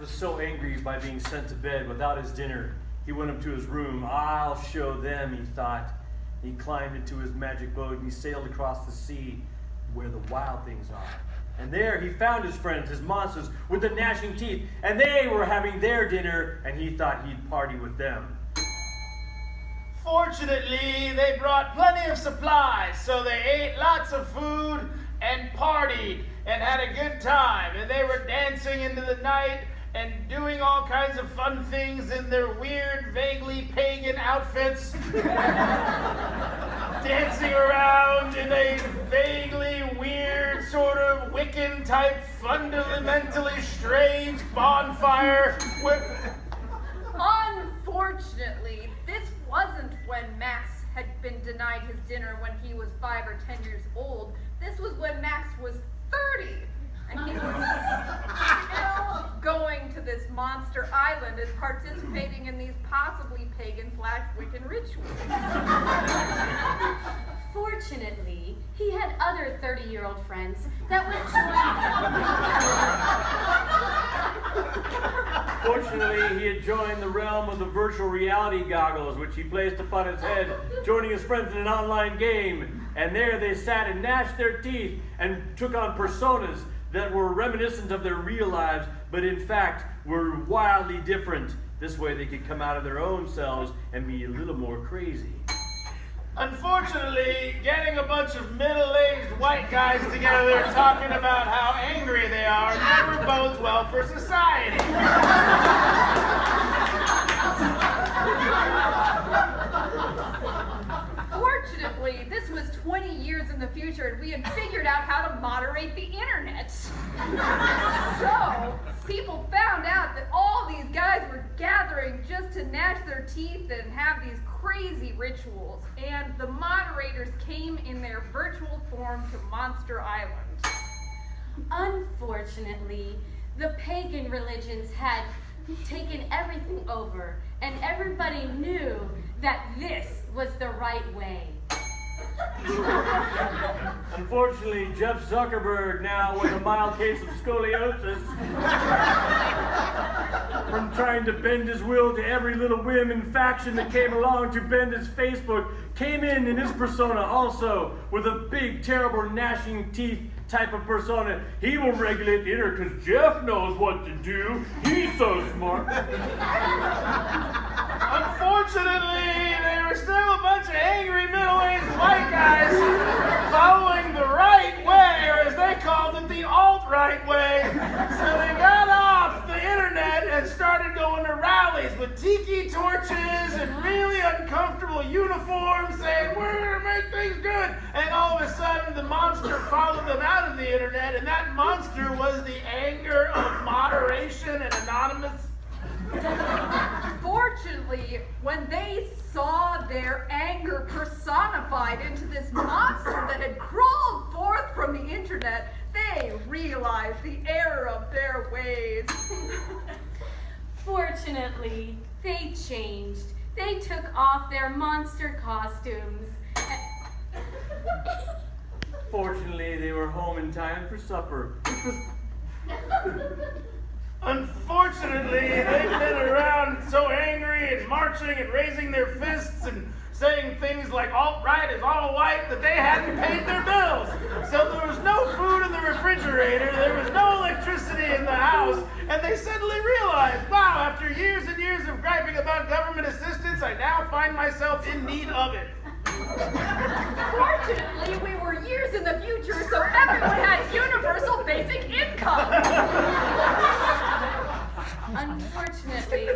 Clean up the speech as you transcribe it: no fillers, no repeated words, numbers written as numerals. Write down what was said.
was so angry by being sent to bed without his dinner, he went up to his room. I'll show them, he thought. He climbed into his magic boat and he sailed across the sea where the wild things are. And there he found his friends, his monsters, with the gnashing teeth, and they were having their dinner, and he thought he'd party with them. Fortunately, they brought plenty of supplies, so they ate lots of food and partied and had a good time. And they were dancing into the night and doing all kinds of fun things in their weird, vaguely pagan outfits. Dancing around in a vaguely weird, sort of Wiccan-type, fundamentally strange bonfire. Unfortunately, this wasn't when Max had been denied his dinner when he was 5 or 10 years old. This was when Max was 30. And he was still going to this monster island and participating in these possibly pagan/Wiccan rituals. Fortunately, he had other 30-year-old friends that would join him. Fortunately, he had joined the realm of the virtual reality goggles, which he placed upon his head, joining his friends in an online game. And there they sat and gnashed their teeth and took on personas that were reminiscent of their real lives, but in fact were wildly different. This way they could come out of their own selves and be a little more crazy. Unfortunately, getting a bunch of middle-aged white guys together talking about how angry they are never bodes well for society. Fortunately, this was 20 years in the future and we had figured out how to moderate the internet. So, people found out that all these guys were gathering just to gnash their teeth and have these crazy rituals, and the moderators came in their virtual form to Monster Island. Unfortunately, the pagan religions had taken everything over, and everybody knew that this was the right way. Unfortunately, Jeff Zuckerberg, now with a mild case of scoliosis, from trying to bend his will to every little whim and faction that came along to bend his Facebook, came in his persona also with a big, terrible, gnashing teeth type of persona. He will regulate the internet because Jeff knows what to do. He's so smart. Unfortunately, there were still a bunch of angry middle-aged white guys following the right way, or as they called it, the alt-right way. So they got off the internet and started going to rallies with tiki torches and really uncomfortable uniforms saying, we're going to make things good. And all of a sudden, the monster followed them out of the internet, and that monster was the anger of moderation and anonymous. Fortunately, when they saw their anger personified into this monster that had crawled forth from the internet, they realized the error of their ways. Fortunately, they changed. They took off their monster costumes. Fortunately, they were home in time for supper. Unfortunately, they've been around so angry and marching and raising their fists and saying things like alt-right is all white that they hadn't paid their bills. So there was no food in the refrigerator, there was no electricity in the house, and they suddenly realized, wow, after years and years of griping about government assistance, I now find myself in need of it. Fortunately, we were years in the future, so everyone has universal basic income. Unfortunately,